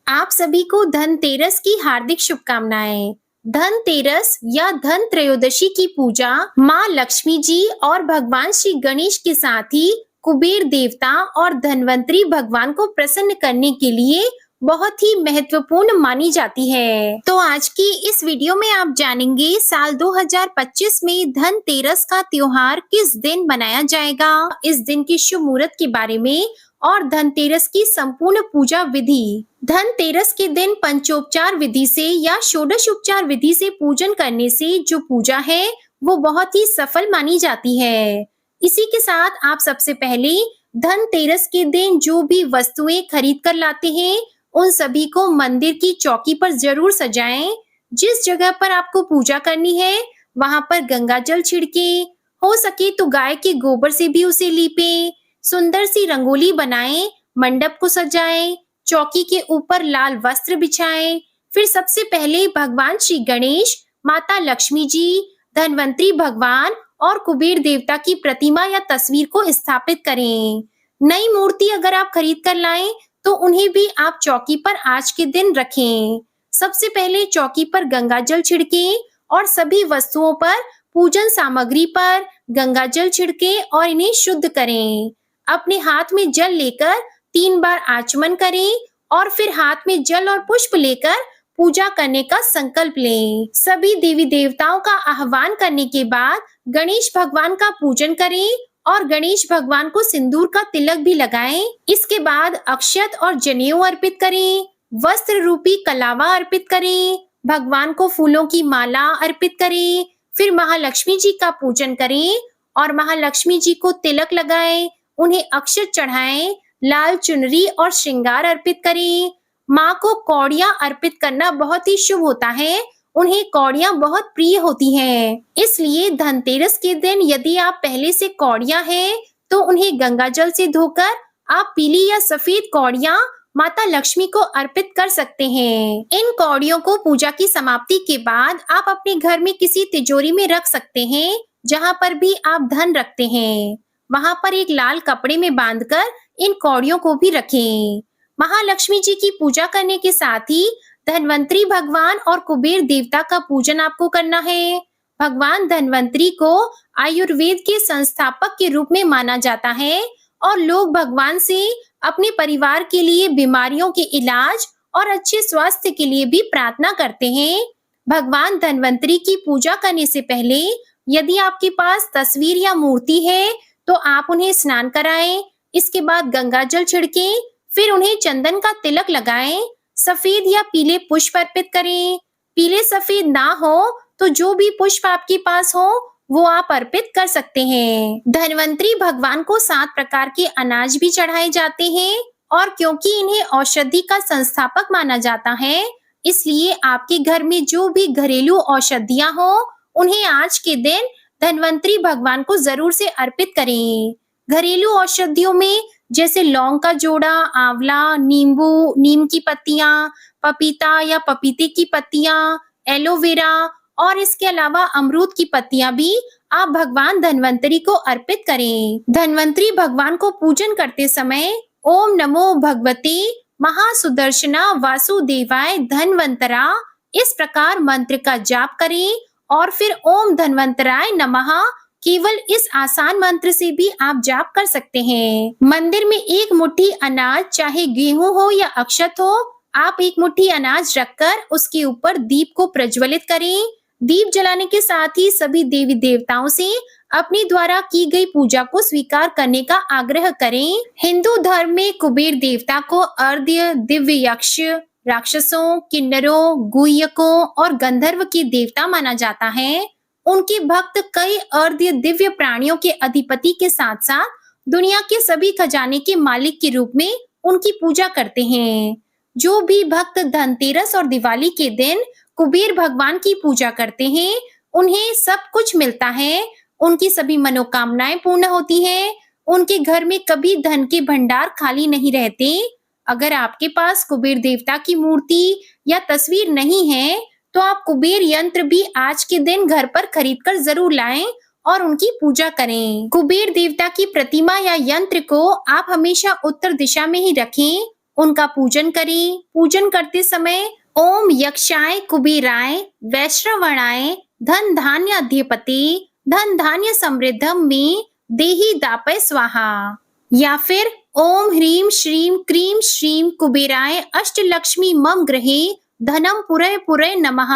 आप सभी को धनतेरस की हार्दिक शुभकामनाएं। धनतेरस या धन त्रयोदशी की पूजा माँ लक्ष्मी जी और भगवान श्री गणेश के साथ ही कुबेर देवता और धनवंतरी भगवान को प्रसन्न करने के लिए बहुत ही महत्वपूर्ण मानी जाती है। तो आज की इस वीडियो में आप जानेंगे साल 2025 में धनतेरस का त्योहार किस दिन मनाया जाएगा, इस दिन की शुभ मुहूर्त के बारे में और धनतेरस की संपूर्ण पूजा विधि। धनतेरस के दिन पंचोपचार विधि से या षोडश उपचार विधि से पूजन करने से जो पूजा है वो बहुत ही सफल मानी जाती है। इसी के साथ आप सबसे पहले धनतेरस के दिन जो भी वस्तुएं खरीद कर लाते हैं उन सभी को मंदिर की चौकी पर जरूर सजाएं। जिस जगह पर आपको पूजा करनी है वहां पर गंगा जल छिड़के, हो सके तो गाय के गोबर से भी उसे लीपें, सुंदर सी रंगोली बनाएं, मंडप को सजाएं, चौकी के ऊपर लाल वस्त्र बिछाएं। फिर सबसे पहले भगवान श्री गणेश, माता लक्ष्मी जी, धनवंतरी भगवान और कुबेर देवता की प्रतिमा या तस्वीर को स्थापित करें। नई मूर्ति अगर आप खरीद कर लाएं तो उन्हें भी आप चौकी पर आज के दिन रखें। सबसे पहले चौकी पर गंगा जल छिड़कें और सभी वस्तुओं पर, पूजन सामग्री पर गंगा जल छिड़के और इन्हें शुद्ध करें। अपने हाथ में जल लेकर 3 बार आचमन करें और फिर हाथ में जल और पुष्प लेकर पूजा करने का संकल्प लें। सभी देवी देवताओं का आह्वान करने के बाद गणेश भगवान का पूजन करें और गणेश भगवान को सिंदूर का तिलक भी लगाएं। इसके बाद अक्षत और जनेऊ अर्पित करें, वस्त्र रूपी कलावा अर्पित करें, भगवान को फूलों की माला अर्पित करें। फिर महालक्ष्मी जी का पूजन करें और महालक्ष्मी जी को तिलक लगाएं, उन्हें अक्षत चढ़ाएं, लाल चुनरी और श्रृंगार अर्पित करें। माँ को कौड़ियाँ अर्पित करना बहुत ही शुभ होता है, उन्हें कौड़ियाँ बहुत प्रिय होती हैं। इसलिए धनतेरस के दिन यदि आप पहले से कौड़ियाँ हैं तो उन्हें गंगा जल से धोकर आप पीली या सफेद कौड़ियाँ माता लक्ष्मी को अर्पित कर सकते हैं। इन कौड़ियों को पूजा की समाप्ति के बाद आप अपने घर में किसी तिजोरी में रख सकते हैं, जहाँ पर भी आप धन रखते हैं वहां पर एक लाल कपड़े में बांधकर इन कौड़ियों को भी रखें। महालक्ष्मी जी की पूजा करने के साथ ही धनवंतरी भगवान और कुबेर देवता का पूजन आपको करना है। भगवान धनवंतरी को आयुर्वेद के संस्थापक के रूप में माना जाता है और लोग भगवान से अपने परिवार के लिए बीमारियों के इलाज और अच्छे स्वास्थ्य के लिए भी प्रार्थना करते हैं। भगवान धनवंतरी की पूजा करने से पहले यदि आपके पास तस्वीर या मूर्ति है तो आप उन्हें स्नान कराएं। इसके बाद गंगा जल छिड़कें, फिर उन्हें चंदन का तिलक लगाएं, सफेद या पीले पुष्प अर्पित करें। पीले सफेद ना हो तो जो भी पुष्प आपके पास हो वो आप अर्पित कर सकते हैं। धनवंतरी भगवान को 7 प्रकार के अनाज भी चढ़ाए जाते हैं और क्योंकि इन्हें औषधि का संस्थापक माना जाता है, इसलिए आपके घर में जो भी घरेलू औषधियां हो उन्हें आज के दिन धनवंतरी भगवान को जरूर से अर्पित करें। घरेलू औषधियों में जैसे लौंग का जोड़ा, आंवला, नींबू, नीम की पत्तियां, पपीता या पपीते की पत्तियां, एलोवेरा और इसके अलावा अमरूद की पत्तियां भी आप भगवान धनवंतरी को अर्पित करें। धनवंतरी भगवान को पूजन करते समय ओम नमो भगवते महासुदर्शना वासुदेवाय धनवंतरा इस प्रकार मंत्र का जाप करें और फिर ओम धनवंतराय नमः केवल इस आसान मंत्र से भी आप जाप कर सकते हैं। मंदिर में एक मुट्ठी अनाज, चाहे गेहूं हो या अक्षत हो, आप एक मुट्ठी अनाज रखकर उसके ऊपर दीप को प्रज्वलित करें। दीप जलाने के साथ ही सभी देवी देवताओं से अपने द्वारा की गई पूजा को स्वीकार करने का आग्रह करें। हिंदू धर्म में कुबेर देवता को अर्ध्य, दिव्य यक्ष, राक्षसों, किन्नरों, गुह्यकों और गंधर्व के देवता माना जाता है। उनके भक्त कई अर्ध्य दिव्य प्राणियों के अधिपति के साथ साथ दुनिया के सभी खजाने के मालिक के रूप में उनकी पूजा करते हैं। जो भी भक्त धनतेरस और दिवाली के दिन कुबेर भगवान की पूजा करते हैं उन्हें सब कुछ मिलता है, उनकी सभी मनोकामनाएं पूर्ण होती हैं, उनके घर में कभी धन के भंडार खाली नहीं रहते। अगर आपके पास कुबेर देवता की मूर्ति या तस्वीर नहीं है तो आप कुबेर यंत्र भी आज के दिन घर पर खरीदकर जरूर लाएं और उनकी पूजा करें। कुबेर देवता की प्रतिमा या यंत्र को आप हमेशा उत्तर दिशा में ही रखें उनका पूजन करें। पूजन करते समय ओम यक्षाय कुबेराय वैश्रवणाय धन धान्य अधिपते धन धान्य समृद्धम में देहि दापय स्वाहा, या फिर ओम ह्रीम श्रीम क्रीम श्रीम कुबेराय अष्टलक्ष्मी मम गृहे धनम पुरय पुरय नमः,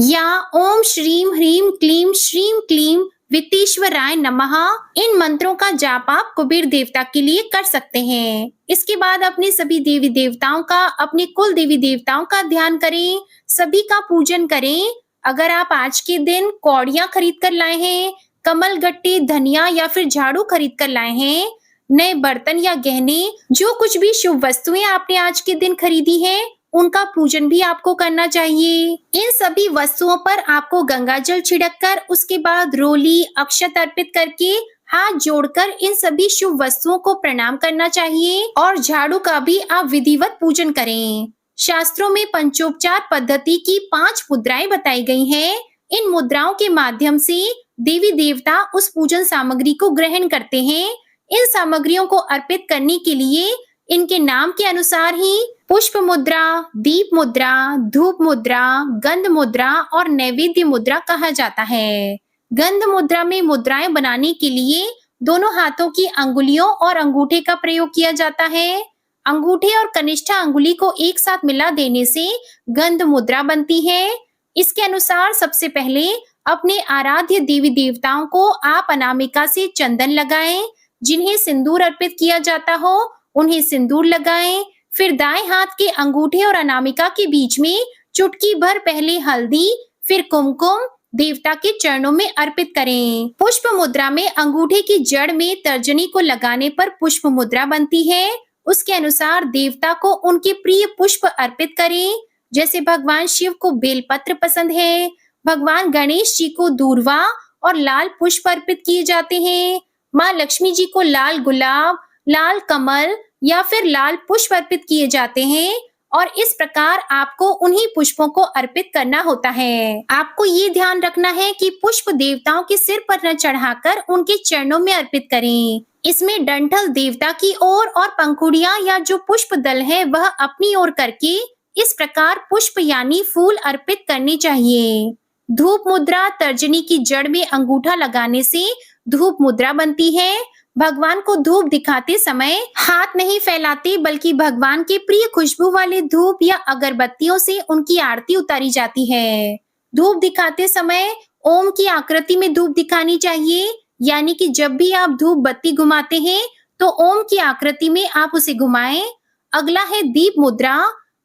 या ओम श्रीम ह्रीम क्लीम श्रीम क्लीम वित्तीश्वराय नमः। इन मंत्रों का जाप आप कुबेर देवता के लिए कर सकते हैं। इसके बाद अपने सभी देवी देवताओं का, अपने कुल देवी देवताओं का ध्यान करें, सभी का पूजन करें। अगर आप आज के दिन कौड़ियां खरीद कर लाए हैं, कमल गट्टे, धनिया या फिर झाड़ू खरीद कर लाए हैं, नए बर्तन या गहने, जो कुछ भी शुभ वस्तुएं आपने आज के दिन खरीदी हैं, उनका पूजन भी आपको करना चाहिए। इन सभी वस्तुओं पर आपको गंगा जल छिड़ककर, उसके बाद रोली अक्षत अर्पित करके, हाथ जोड़कर इन सभी शुभ वस्तुओं को प्रणाम करना चाहिए और झाड़ू का भी आप विधिवत पूजन करें। शास्त्रों में पंचोपचार पद्धति की 5 मुद्राएं बताई गई हैं। इन मुद्राओं के माध्यम से देवी देवता उस पूजन सामग्री को ग्रहण करते हैं। इन सामग्रियों को अर्पित करने के लिए इनके नाम के अनुसार ही पुष्प मुद्रा, दीप मुद्रा, धूप मुद्रा, गंध मुद्रा और नैवेद्य मुद्रा कहा जाता है। गंध मुद्रा में मुद्राएं बनाने के लिए दोनों हाथों की अंगुलियों और अंगूठे का प्रयोग किया जाता है। अंगूठे और कनिष्ठा अंगुली को एक साथ मिला देने से गंध मुद्रा बनती है। इसके अनुसार सबसे पहले अपने आराध्य देवी देवताओं को आप अनामिका से चंदन लगाएं। जिन्हें सिंदूर अर्पित किया जाता हो उन्हें सिंदूर लगाएं। फिर दाएं हाथ के अंगूठे और अनामिका के बीच में चुटकी भर पहले हल्दी, फिर कुमकुम देवता के चरणों में अर्पित करें। पुष्प मुद्रा में अंगूठे की जड़ में तर्जनी को लगाने पर पुष्प मुद्रा बनती है। उसके अनुसार देवता को उनके प्रिय पुष्प अर्पित करें। जैसे भगवान शिव को बेलपत्र पसंद है, भगवान गणेश जी को दूर्वा और लाल पुष्प अर्पित किए जाते हैं, माँ लक्ष्मी जी को लाल गुलाब, लाल कमल या फिर लाल पुष्प अर्पित किए जाते हैं और इस प्रकार आपको उन्हीं पुष्पों को अर्पित करना होता है। आपको ये ध्यान रखना है कि पुष्प देवताओं के सिर पर न चढ़ाकर उनके चरणों में अर्पित करें। इसमें डंठल देवता की ओर और पंखुड़ियां या जो पुष्प दल है वह अपनी ओर करके इस प्रकार पुष्प यानी फूल अर्पित करने चाहिए। धूप मुद्रा तर्जनी की जड़ में अंगूठा लगाने से धूप मुद्रा बनती है। भगवान को धूप दिखाते समय हाथ नहीं फैलाते बल्कि भगवान के प्रिय खुशबू वाले धूप या अगरबत्तियों से उनकी आरती उतारी जाती है। धूप दिखाते समय ओम की आकृति में धूप दिखानी चाहिए, यानी कि जब भी आप धूप बत्ती घुमाते हैं तो ओम की आकृति में आप उसे घुमाएं। अगला है दीप मुद्रा।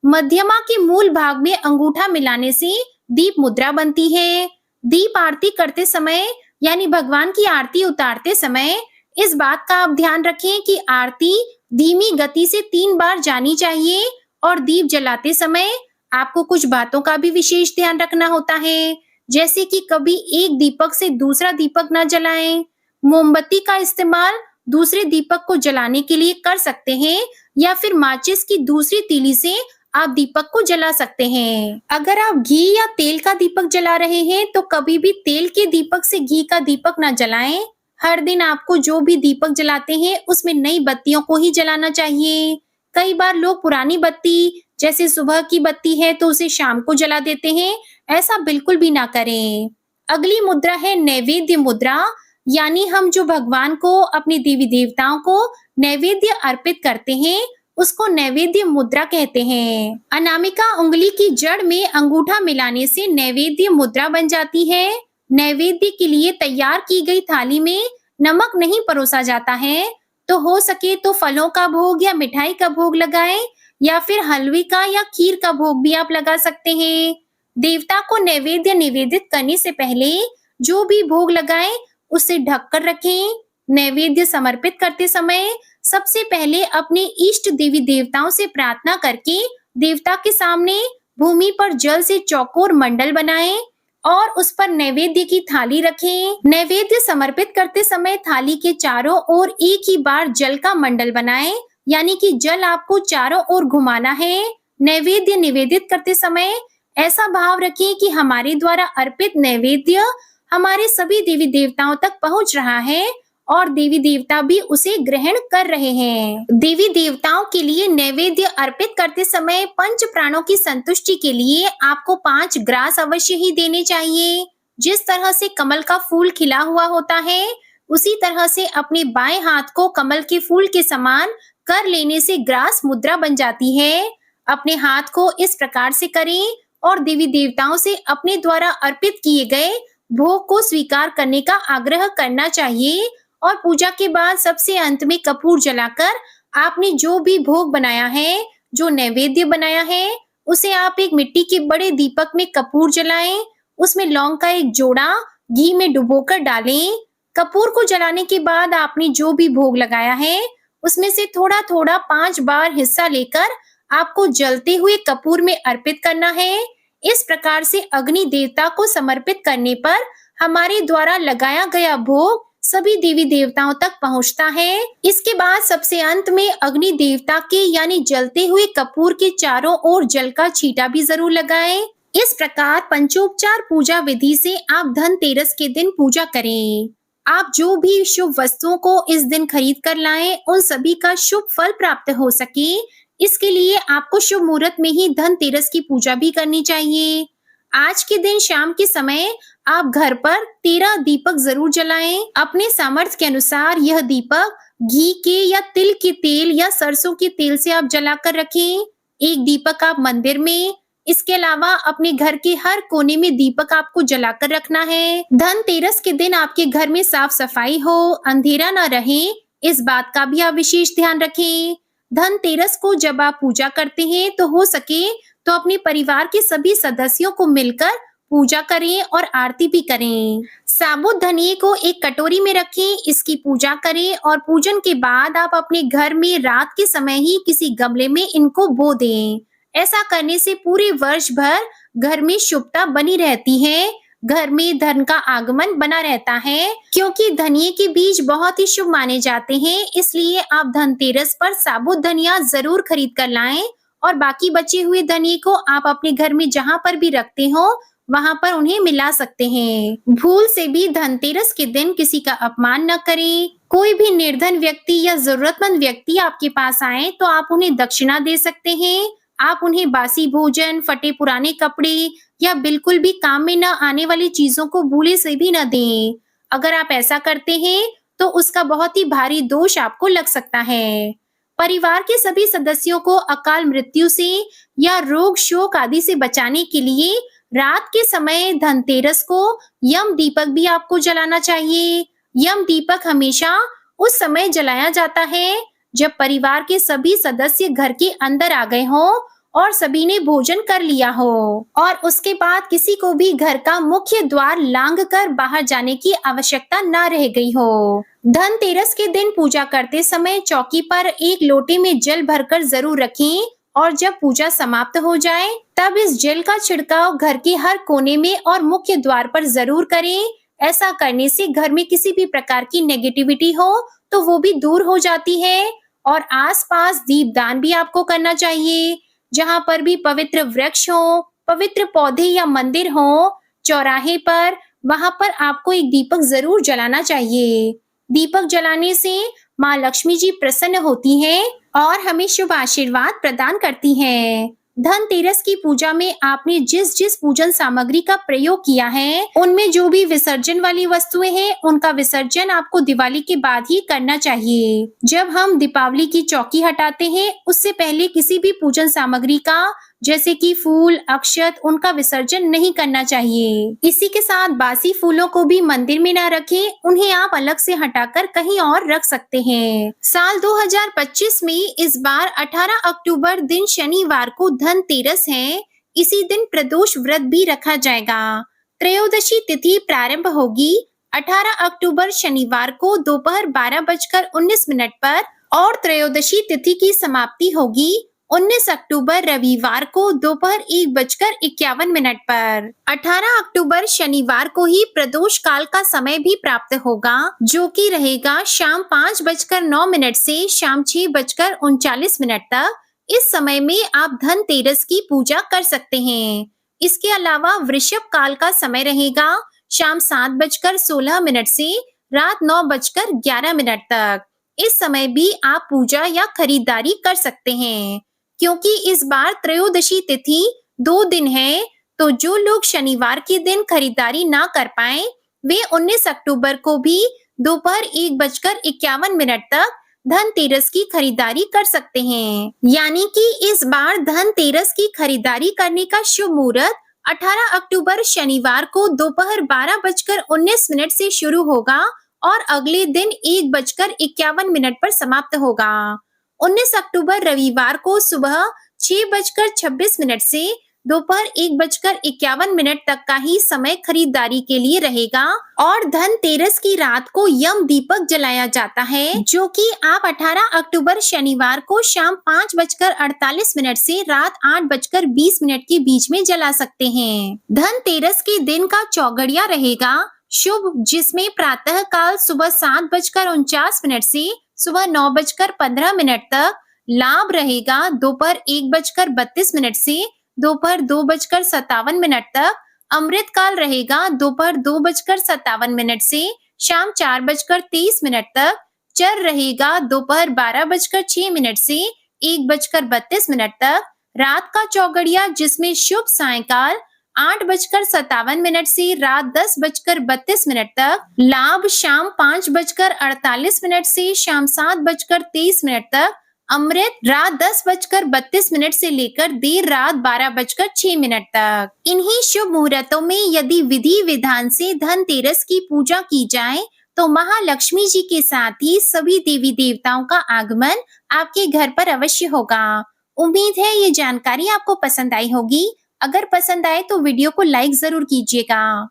मध्यमा के मूल भाग में अंगूठा मिलाने से दीप मुद्रा बनती है। दीप आरती करते समय यानी भगवान की आरती उतारते समय इस बात का आप ध्यान रखें कि आरती धीमी गति से 3 बार जानी चाहिए और दीप जलाते समय आपको कुछ बातों का भी विशेष ध्यान रखना होता है, जैसे कि कभी एक दीपक से दूसरा दीपक न जलाएं। मोमबत्ती का इस्तेमाल दूसरे दीपक को जलाने के लिए कर सकते हैं या फिर माचिस की दूसरी तीली से आप दीपक को जला सकते हैं। अगर आप घी या तेल का दीपक जला रहे हैं तो कभी भी तेल के दीपक से घी का दीपक न जलाएं। हर दिन आपको जो भी दीपक जलाते हैं उसमें नई बत्तियों को ही जलाना चाहिए। कई बार लोग पुरानी बत्ती जैसे सुबह की बत्ती है तो उसे शाम को जला देते हैं, ऐसा बिल्कुल भी ना करें। अगली मुद्रा है नैवेद्य मुद्रा, यानी हम जो भगवान को अपने देवी देवताओं को नैवेद्य अर्पित करते हैं उसको नैवेद्य मुद्रा कहते हैं। अनामिका उंगली की जड़ में अंगूठा मिलाने से नैवेद्य मुद्रा बन जाती है। नैवेद्य के लिए तैयार की गई थाली में नमक नहीं परोसा जाता है तो हो सके तो फलों का भोग या मिठाई का भोग लगाएं या फिर हलवे का या खीर का भोग भी आप लगा सकते हैं। देवता को नैवेद्य निवेदित करने से पहले जो भी भोग लगाएं उसे ढक कर रखें। नैवेद्य समर्पित करते समय सबसे पहले अपने इष्ट देवी देवताओं से प्रार्थना करके देवता के सामने भूमि पर जल से चौकोर मंडल बनाएं और उस पर नैवेद्य की थाली रखें। नैवेद्य समर्पित करते समय थाली के चारों ओर एक ही बार जल का मंडल बनाएं, यानी कि जल आपको चारों ओर घुमाना है। नैवेद्य निवेदित करते समय ऐसा भाव रखें कि हमारे द्वारा अर्पित नैवेद्य हमारे सभी देवी देवताओं तक पहुंच रहा है और देवी देवता भी उसे ग्रहण कर रहे हैं। देवी देवताओं के लिए नैवेद्य अर्पित करते समय पंच प्राणों की संतुष्टि के लिए आपको 5 ग्रास अवश्य ही देने चाहिए। जिस तरह से कमल का फूल खिला हुआ होता है, उसी तरह से अपने बाएं हाथ को कमल के फूल के समान कर लेने से ग्रास मुद्रा बन जाती है। अपने हाथ को इस प्रकार से करें और देवी देवताओं से अपने द्वारा अर्पित किए गए भोग को स्वीकार करने का आग्रह करना चाहिए। और पूजा के बाद सबसे अंत में कपूर जलाकर आपने जो भी भोग बनाया है, जो नैवेद्य बनाया है, उसे आप एक मिट्टी के बड़े दीपक में कपूर जलाएं। उसमें लौंग का एक जोड़ा घी में डुबोकर डालें। कपूर को जलाने के बाद आपने जो भी भोग लगाया है, उसमें से थोड़ा थोड़ा 5 बार हिस्सा लेकर आपको जलते हुए कपूर में अर्पित करना है। इस प्रकार से अग्नि देवता को समर्पित करने पर हमारे द्वारा लगाया गया भोग सभी देवी देवताओं तक पहुंचता है। इसके बाद सबसे अंत में अग्नि देवता के यानी जलते हुए कपूर के चारों ओर जल का छींटा भी जरूर लगाएं। इस प्रकार पंचोपचार पूजा विधि से आप धनतेरस के दिन पूजा करें। आप जो भी शुभ वस्तुओं को इस दिन खरीद कर लाएं, उन सभी का शुभ फल प्राप्त हो सके, इसके लिए आपको शुभ मुहूर्त में ही धनतेरस की पूजा भी करनी चाहिए। आज के दिन शाम के समय आप घर पर 13 दीपक जरूर जलाएं। अपने सामर्थ्य के अनुसार यह दीपक घी के या तिल के तेल या सरसों के तेल से आप जलाकर रखें। एक दीपक आप मंदिर में, इसके अलावा अपने घर के हर कोने में दीपक आपको जलाकर रखना है। धनतेरस के दिन आपके घर में साफ सफाई हो, अंधेरा न रहे, इस बात का भी आप विशेष ध्यान रखें। धनतेरस को जब आप पूजा करते हैं तो हो सके तो अपने परिवार के सभी सदस्यों को मिलकर पूजा करें और आरती भी करें। साबुत धनिये को एक कटोरी में रखें, इसकी पूजा करें और पूजन के बाद आप अपने घर में रात के समय ही किसी गमले में इनको बो दें। ऐसा करने से पूरे वर्ष भर घर में शुभता बनी रहती है, घर में धन का आगमन बना रहता है। क्योंकि धनिये के बीज बहुत ही शुभ माने जाते हैं, इसलिए आप धनतेरस पर साबुत धनिया जरूर खरीद कर लाएं और बाकी बचे हुए धनिये को आप अपने घर में जहां पर भी रखते हो वहां पर उन्हें मिला सकते हैं। भूल से भी धनतेरस के दिन किसी का अपमान न करें। कोई भी निर्धन व्यक्ति या जरूरतमंद व्यक्ति आपके पास आए तो आप उन्हें दक्षिणा दे सकते हैं। आप उन्हें बासी भोजन, फटे पुराने कपड़े या बिल्कुल भी काम में न आने वाली चीजों को भूले से भी न दें। अगर आप ऐसा करते हैं तो उसका बहुत ही भारी दोष आपको लग सकता है। परिवार के सभी सदस्यों को अकाल मृत्यु से या रोग शोक आदि से बचाने के लिए रात के समय धनतेरस को यम दीपक भी आपको जलाना चाहिए। यम दीपक हमेशा उस समय जलाया जाता है जब परिवार के सभी सदस्य घर के अंदर आ गए हों और सभी ने भोजन कर लिया हो और उसके बाद किसी को भी घर का मुख्य द्वार लांघ कर बाहर जाने की आवश्यकता न रह गई हो। धनतेरस के दिन पूजा करते समय चौकी पर एक लोटे में जल भरकर जरूर रखें और जब पूजा समाप्त हो जाए तब इस जल का छिड़काव घर के हर कोने में और मुख्य द्वार पर जरूर करें। ऐसा करने से घर में किसी भी प्रकार की नेगेटिविटी हो तो वो भी दूर हो जाती है। और आसपास दीपदान भी आपको करना चाहिए। जहां पर भी पवित्र वृक्ष हो, पवित्र पौधे या मंदिर हो, चौराहे पर, वहां पर आपको एक दीपक जरूर जलाना चाहिए। दीपक जलाने से माँ लक्ष्मी जी प्रसन्न होती हैं और हमें शुभ आशीर्वाद प्रदान करती हैं। धनतेरस की पूजा में आपने जिस जिस पूजन सामग्री का प्रयोग किया है, उनमें जो भी विसर्जन वाली वस्तुएं हैं, उनका विसर्जन आपको दिवाली के बाद ही करना चाहिए। जब हम दीपावली की चौकी हटाते हैं, उससे पहले किसी भी पूजन सामग्री का जैसे कि फूल, अक्षत, उनका विसर्जन नहीं करना चाहिए। इसी के साथ बासी फूलों को भी मंदिर में ना रखें, उन्हें आप अलग से हटाकर कहीं और रख सकते हैं। साल 2025 में इस बार 18 अक्टूबर दिन शनिवार को धनतेरस है। इसी दिन प्रदोष व्रत भी रखा जाएगा। त्रयोदशी तिथि प्रारंभ होगी 18 अक्टूबर शनिवार को दोपहर 12:19 पर और त्रयोदशी तिथि की समाप्ति होगी 19 अक्टूबर रविवार को दोपहर 1:51 पर। 18 अक्टूबर शनिवार को ही प्रदोष काल का समय भी प्राप्त होगा, जो कि रहेगा शाम 5:09 से शाम 6:39 तक। इस समय में आप धनतेरस की पूजा कर सकते हैं। इसके अलावा वृषभ काल का समय रहेगा शाम 7:16 से रात 9:11 तक। इस समय भी आप पूजा या खरीदारी कर सकते हैं। क्योंकि इस बार त्रयोदशी तिथि 2 दिन है, तो जो लोग शनिवार के दिन खरीदारी ना कर पाए, वे 19 अक्टूबर को भी दोपहर 1:51 तक धनतेरस की खरीदारी कर सकते हैं। यानी कि इस बार धनतेरस की खरीदारी करने का शुभ मुहूर्त 18 अक्टूबर शनिवार को दोपहर 12:19 से शुरू होगा और अगले दिन 1:51 पर समाप्त होगा। 19 अक्टूबर रविवार को सुबह 6:26 से दोपहर 1:51 तक का ही समय खरीदारी के लिए रहेगा और धनतेरस की रात को यम दीपक जलाया जाता है, जो कि आप 18 अक्टूबर शनिवार को शाम 5:48 से रात 8:20 के बीच में जला सकते हैं। धनतेरस के दिन का चौगड़िया रहेगा शुभ, जिसमें प्रातः काल सुबह 7:49 से सुबह 9:15 तक। लाभ रहेगा दोपहर 1:32 से दोपहर 2:57 तक। अमृत काल रहेगा दोपहर 2:57 से शाम 4:23 तक। चर रहेगा दोपहर 12:06 से 1:32 तक। रात का चौगड़िया, जिसमें शुभ सायंकाल 8:57 से रात 10:32 तक। लाभ शाम 5:48 से शाम 7:23 तक। अमृत रात 10:32 से लेकर देर रात 12:06 तक। इन्हीं शुभ मुहूर्तों में यदि विधि विधान से धनतेरस की पूजा की जाए, तो महालक्ष्मी जी के साथ ही सभी देवी देवताओं का आगमन आपके घर पर अवश्य होगा। उम्मीद है ये जानकारी आपको पसंद आई होगी। अगर पसंद आए तो वीडियो को लाइक जरूर कीजिएगा।